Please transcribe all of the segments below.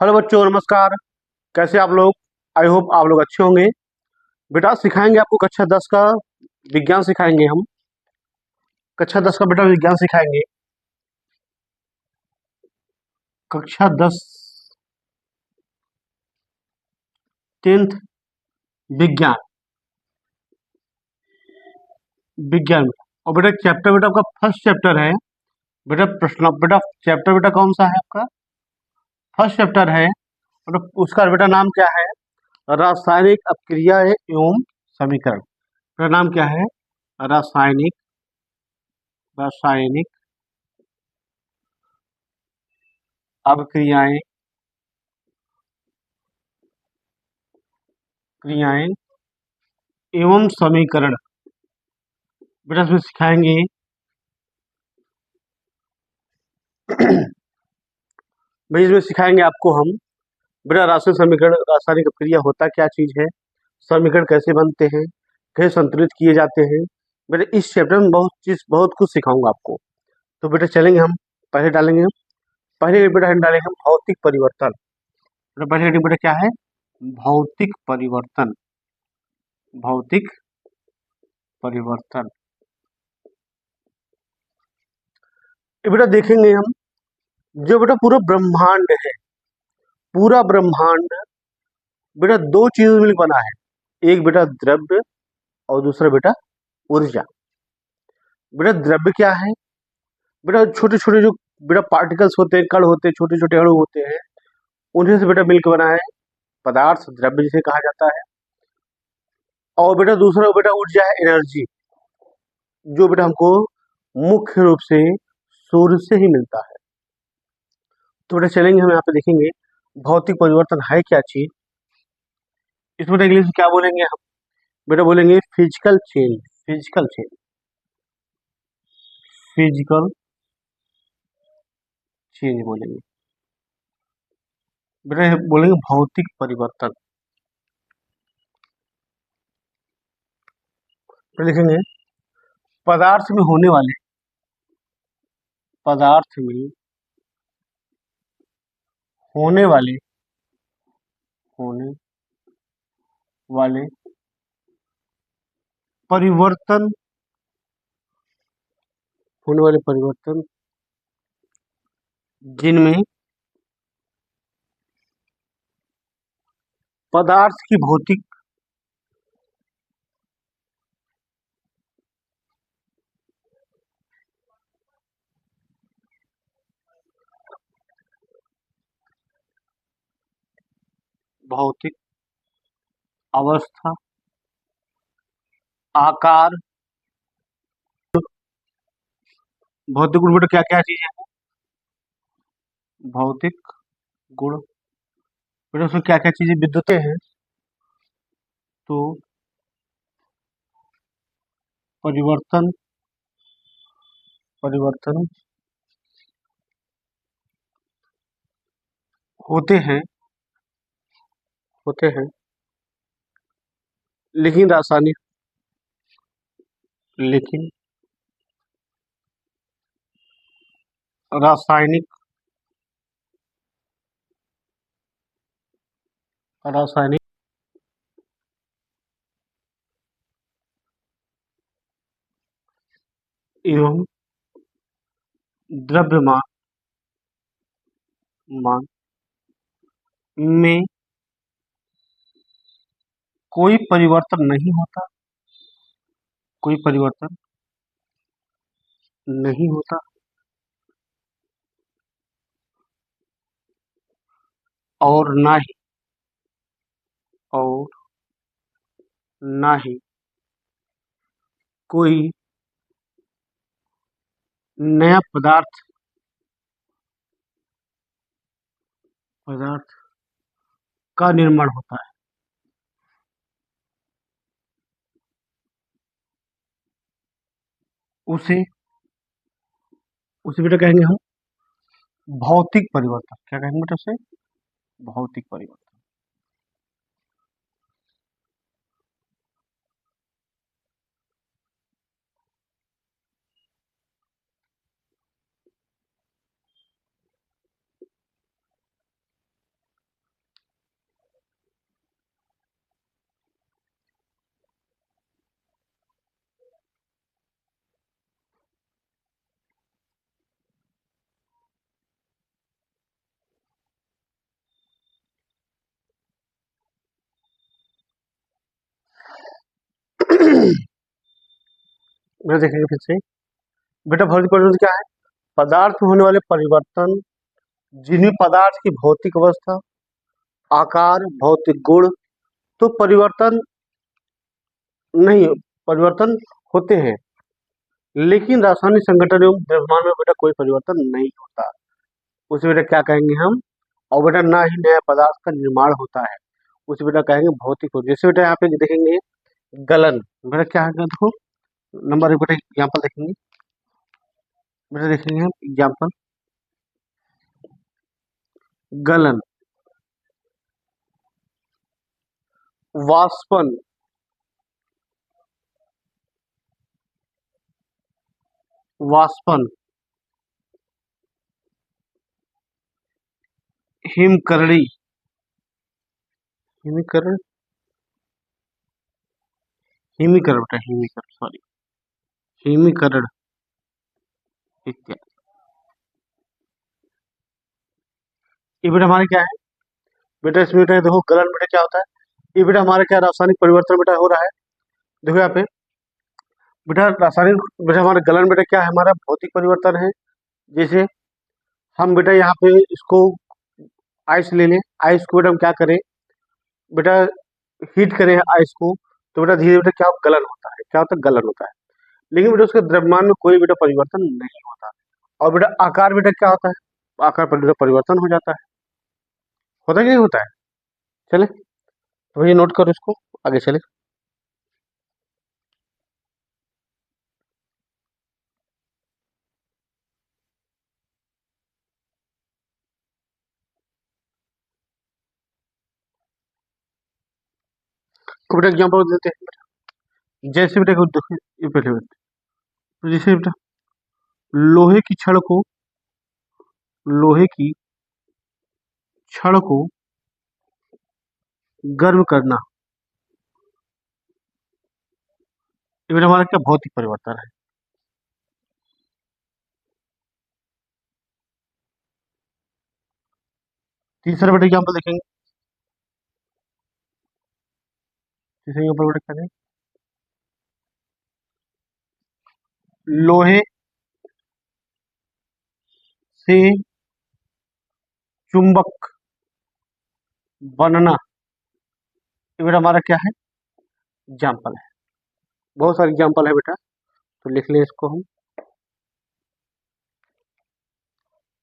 Hello बच्चों, नमस्कार। कैसे आप लोग? आई होप आप लोग अच्छे होंगे। बेटा सिखाएंगे आपको कक्षा 10 का विज्ञान सिखाएंगे हम। कक्षा 10 का बेटा विज्ञान सिखाएंगे। कक्षा 10 10th विज्ञान। विज्ञान और बेटा चैप्टर बेटा आपका फर्स्ट चैप्टर है। बेटा प्रश्न बेटा चैप्टर बेटा कौन सा है आपका? फर्स्ट चैप्टर है। और उसका बेटा नाम क्या है? रासायनिक अपक्रिया एवं समीकरण। बेटा नाम क्या है? रासायनिक रासायनिक अपक्रियाएं क्रियाएं एवं समीकरण। बेटा इसमें सिखाएंगे भाई इसमें सिखाएंगे आपको हम। बेटा रासायनिक समीकरण, रासायनिक अपक्रिया होता क्या चीज है, समीकरण कैसे बनते हैं, कैसे संतुलित किए जाते हैं। बेटा इस चैप्टर में बहुत कुछ सिखाऊंगा आपको। तो बेटा चलेंगे हम। पहले डालेंगे हम पहले बेटा हम डालेंगे हम भौतिक परिवर्तन। बेटा पहले हेडिंग बेटा क्या है? भौतिक परिवर्तन। भौतिक परिवर्तन। ये बेटा देखेंगे हम जो बेटा पूरा ब्रह्मांड है, पूरा ब्रह्मांड बेटा दो चीजों से मिलकर बना है। एक बेटा द्रव्य और दूसरा बेटा ऊर्जा। बेटा द्रव्य क्या है? बेटा छोटे छोटे जो बेटा पार्टिकल्स होते हैं, कण होते हैं, छोटे छोटे अणु होते हैं, उन्हीं से बेटा मिलकर बना है पदार्थ, द्रव्य जिसे कहा जाता है। और बेटा दूसरा बेटा ऊर्जा है, एनर्जी, जो बेटा हमको मुख्य रूप से सूर्य से ही मिलता है। तो बेटा चलेंगे हम यहाँ पे देखेंगे भौतिक परिवर्तन है क्या चीज। इसमें इंग्लिश में क्या बोलेंगे हम? बेटा बोलेंगे physical change. Physical change. Physical change बोलेंगे। बेटा बोलेंगे भौतिक परिवर्तन। तो लिखेंगे पदार्थ में होने वाले पदार्थ में होने वाले होने वाले परिवर्तन होने वाले परिवर्तन जिनमें पदार्थ की भौतिक भौतिक अवस्था, आकार, भौतिक गुण बेटा क्या क्या चीज है? भौतिक गुण बेटा उसमें क्या क्या चीजें विद्युतें हैं। तो परिवर्तन परिवर्तन होते हैं होते हैं लेकिन रासायनिक लेकिन रासायनिक रासायनिक एवं द्रव्यमान मान में कोई परिवर्तन नहीं होता। कोई परिवर्तन नहीं होता और ना ही और ना ही कोई नया पदार्थ का निर्माण होता है। उसे उसे बेटा कहेंगे हम भौतिक परिवर्तन। क्या कहेंगे बेटा उसे? भौतिक परिवर्तन। बेटा देखेंगे फिर से। बेटा भौतिक परिवर्तन क्या है? पदार्थ में होने वाले परिवर्तन, जिनमें पदार्थ की भौतिक अवस्था, आकार, भौतिक गुण। तो परिवर्तन नहीं, परिवर्तन होते हैं, लेकिन रासायनिक संगठन एवं द्रव्यमान में बेटा कोई परिवर्तन नहीं होता। उसे बेटा क्या कहेंगे हम? और बेटा ना ही नया पदार्थ का निर्माण होता है, उसे बेटा कहेंगे भौतिक हो। जैसे बेटा यहाँ पे देखेंगे गलन, बेटा क्या है? देखो नंबर एक बेटा एग्जाम्पल देखेंगे। बेटा देखेंगे हम एग्जाम्पल, गलन, वाष्पन, वाष्पन, हिमकरणी, हिमीकरण, हिमीकरण बेटा हिमीकरण, सॉरी, हिमीकरण इत्यादि। ये बेटा हमारे क्या है? बेटा इसमें बेटा देखो गलन बेटा क्या होता है? ये बेटा हमारा क्या रासायनिक परिवर्तन बेटा हो रहा है। देखो यहाँ पे बेटा रासायनिक, बेटा हमारा गलन बेटा क्या है? हमारा भौतिक परिवर्तन है। जैसे हम बेटा यहाँ पे इसको आइस ले लें, आइस को बेटा हम क्या करें? बेटा हीट करें आइस को, तो बेटा धीरे बेटा क्या गलन होता है, क्या होता है? गलन होता है। लेकिन बेटा उसके द्रव्यमान में कोई बेटा परिवर्तन नहीं होता। और बेटा आकार बेटा क्या होता है? आकार पर बेटा परिवर्तन हो जाता है। होता है कि नहीं होता है? चले तो ये नोट करो इसको, आगे चले। तो बेटा एग्जाम्पल देते हैं बेटा। जैसे बेटा देखो ये पहले बेटा, तो जैसे बेटा लोहे की छड़ को, लोहे की छड़ को गर्म करना, ये बेटा हमारा क्या भौतिक परिवर्तन है। तीसरा बेटा एग्जाम्पल देखेंगे। तीसरे एग्जाम्पल बेटा क्या है? लोहे से चुंबक बनना, ये बेटा हमारा क्या है? एग्जाम्पल है। बहुत सारे एग्जाम्पल है बेटा, तो लिख लें इसको हम,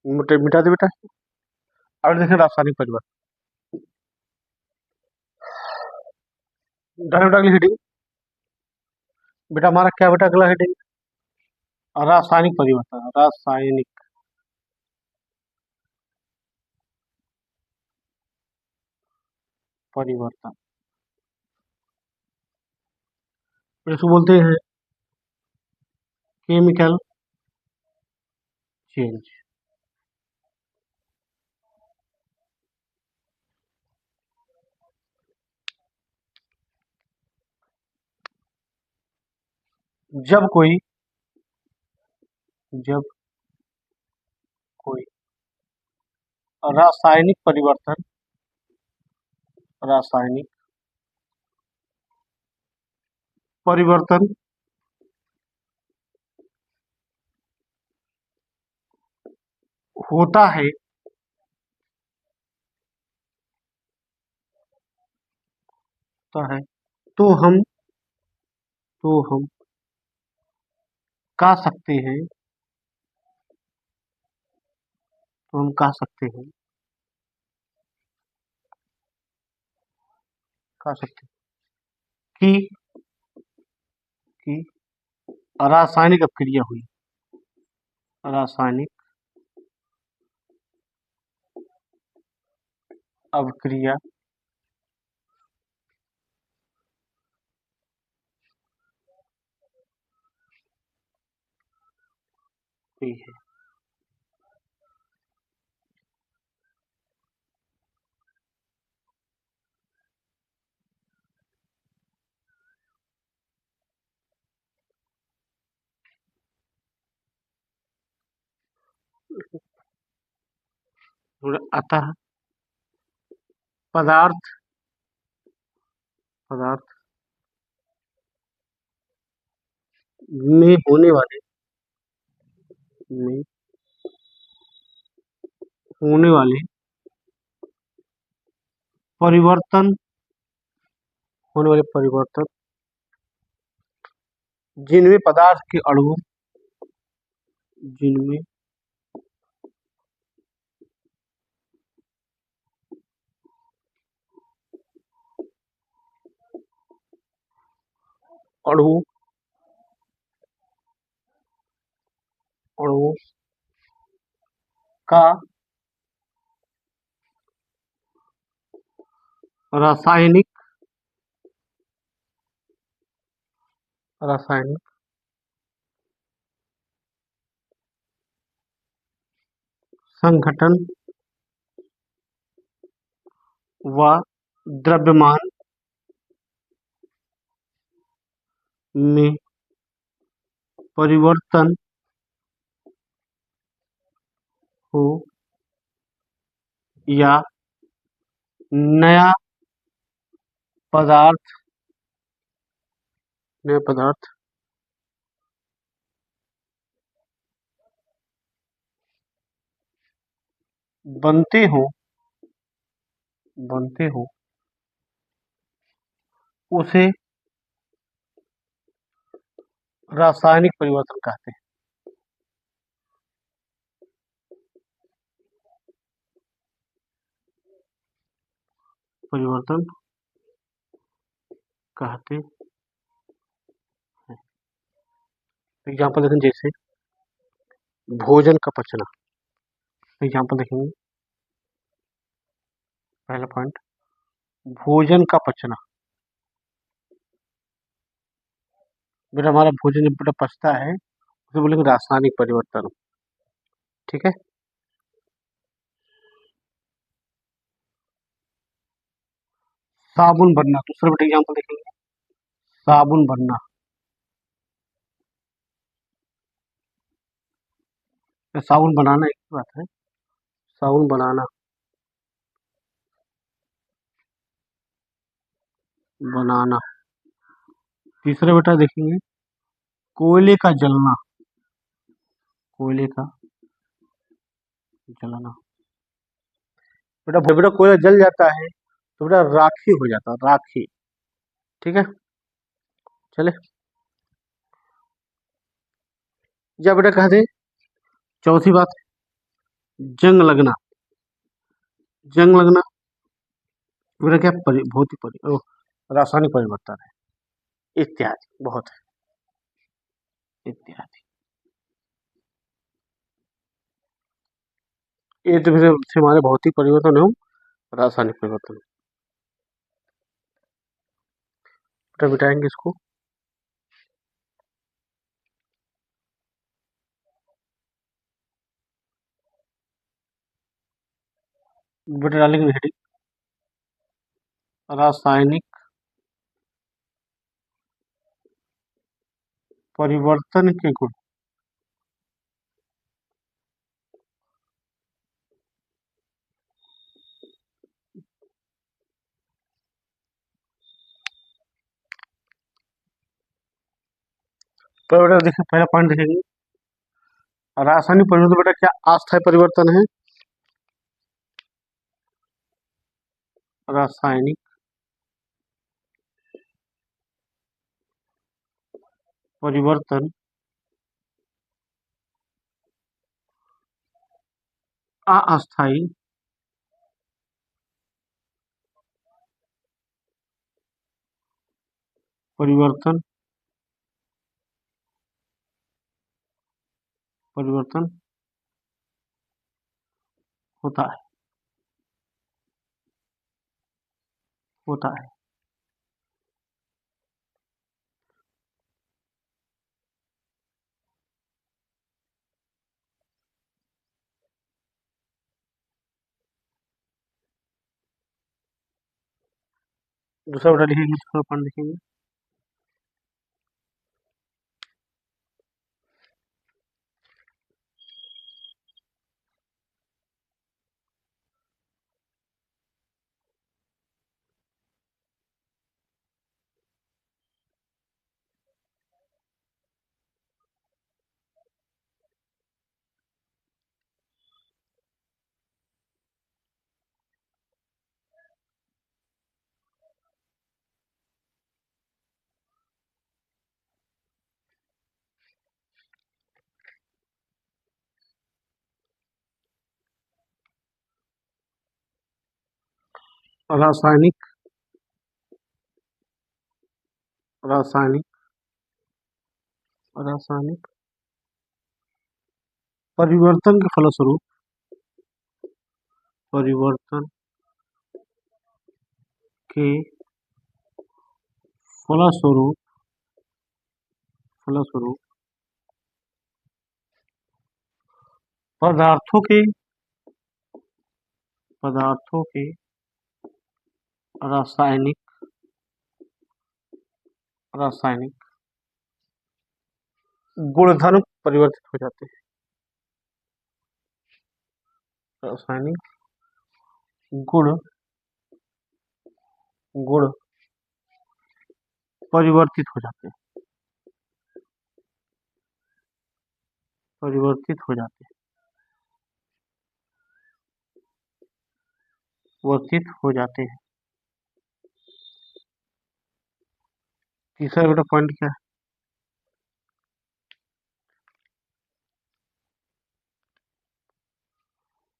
मिटा दे बेटा। अब देखें रासायनिक परिवर्तन, डायरेक्ट अगली हेडिंग। बेटा हमारा क्या बेटा अगला हेडिंग? रासायनिक परिवर्तन, रासायनिक परिवर्तन, फिर इसको बोलते हैं केमिकल चेंज। जब कोई, जब कोई रासायनिक परिवर्तन, रासायनिक परिवर्तन होता है, होता है, तो हम, तो हम कह सकते हैं, तो हम कह सकते हैं, कह सकते हैं कि रासायनिक अभिक्रिया हुई, रासायनिक अभिक्रिया हुई है। अतः पदार्थ, पदार्थ में में होने वाले परिवर्तन होने वाले परिवर्तन जिनमें पदार्थ के अणु जिनमें अणु अणुओं का रासायनिक रासायनिक संघटन व द्रव्यमान में परिवर्तन हो या नया पदार्थ नया पदार्थ बनते हो उसे रासायनिक परिवर्तन कहते हैं। परिवर्तन कहते हैं। एग्जाम्पल देखें, जैसे भोजन का पचना। एग्जाम्पल देखेंगे, पहला पॉइंट भोजन का पचना। बेटा हमारा भोजन जब बेटा पचता है उसे बोलेंगे रासायनिक परिवर्तन। ठीक है। साबुन बनना, दूसरा बेटा एग्जाम्पल देखेंगे, साबुन बनना। साबुन बनाना एक ही बात है, साबुन बनाना बनाना। तीसरा बेटा देखेंगे, कोयले का जलना, कोयले का जलना। बेटा बेटा कोयला जल जाता है तो बेटा राखी हो जाता है, राखी। ठीक है, चले। या बेटा कह दे चौथी बात, जंग लगना। जंग लगना बेटा क्या रासायनिक परिवर्तन है, इत्यादि बहुत है, इत्यादि। ये तो फिर से हमारे भौतिक परिवर्तन एवं रासायनिक परिवर्तन। बेटा बिठाएंगे इसको, बेटा डालेंगे हेडिंग रासायनिक परिवर्तन के गुण। तो बेटा देखिए, पहला पॉइंट देखेंगे, रासायनिक परिवर्तन बेटा क्या अस्थायी परिवर्तन है। रासायनिक परिवर्तन अस्थायी परिवर्तन परिवर्तन होता है, होता है। दूसरा बेटा लिखेंगे, दूसरा पॉइंट लिखेंगे, रासायनिक रासायनिक रासायनिक परिवर्तन के फलस्वरूप परिवर्तन के फलस्वरूप फलस्वरूप पदार्थों के रासायनिक रासायनिक गुणधर्म परिवर्तित हो जाते हैं। रासायनिक गुण परिवर्तित हो जाते हैं। परिवर्तित हो जाते हैं। परिवर्तित हो जाते हैं। तीसरा बेटा पॉइंट क्या है?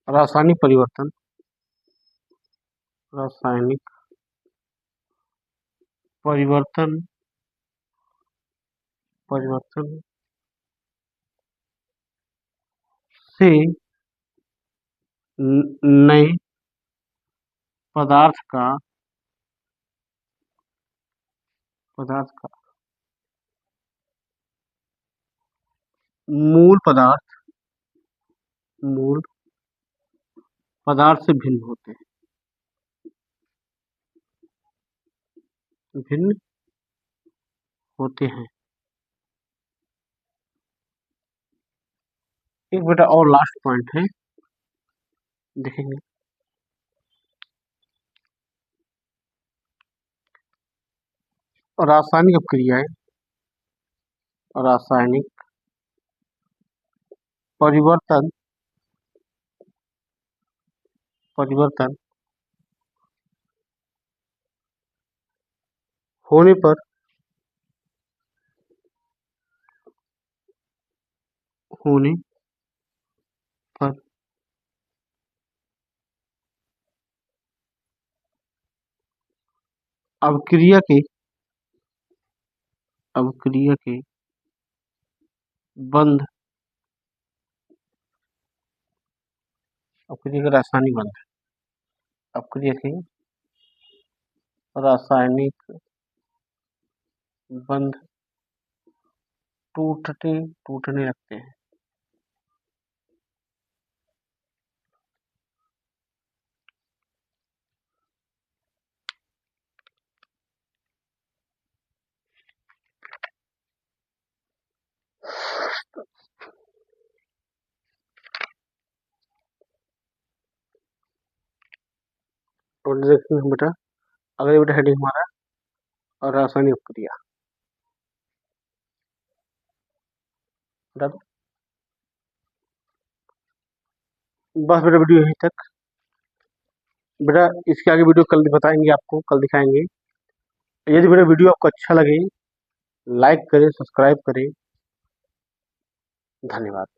रासायनिक परिवर्तन रासायनिक परिवर्तन परिवर्तन से नए पदार्थ का मूल पदार्थ से भिन्न होते हैं। एक बेटा और लास्ट पॉइंट है, देखेंगे। रासायनिक अपक्रियाएं रासायनिक परिवर्तन होने पर अवक्रिया के बंध अपक्रिया के रासायनिक बंध अपक्रिया के रासायनिक बंध टूटने लगते हैं। तो देखेंगे बेटा, अगले बेटा हेडिंग हमारा और रासायनिक अपक्रिया। बस बेटा वीडियो यहीं तक। बेटा इसके आगे वीडियो कल बताएंगे आपको, कल दिखाएंगे। यदि मेरा वीडियो आपको अच्छा लगे, लाइक करें, सब्सक्राइब करें। धन्यवाद।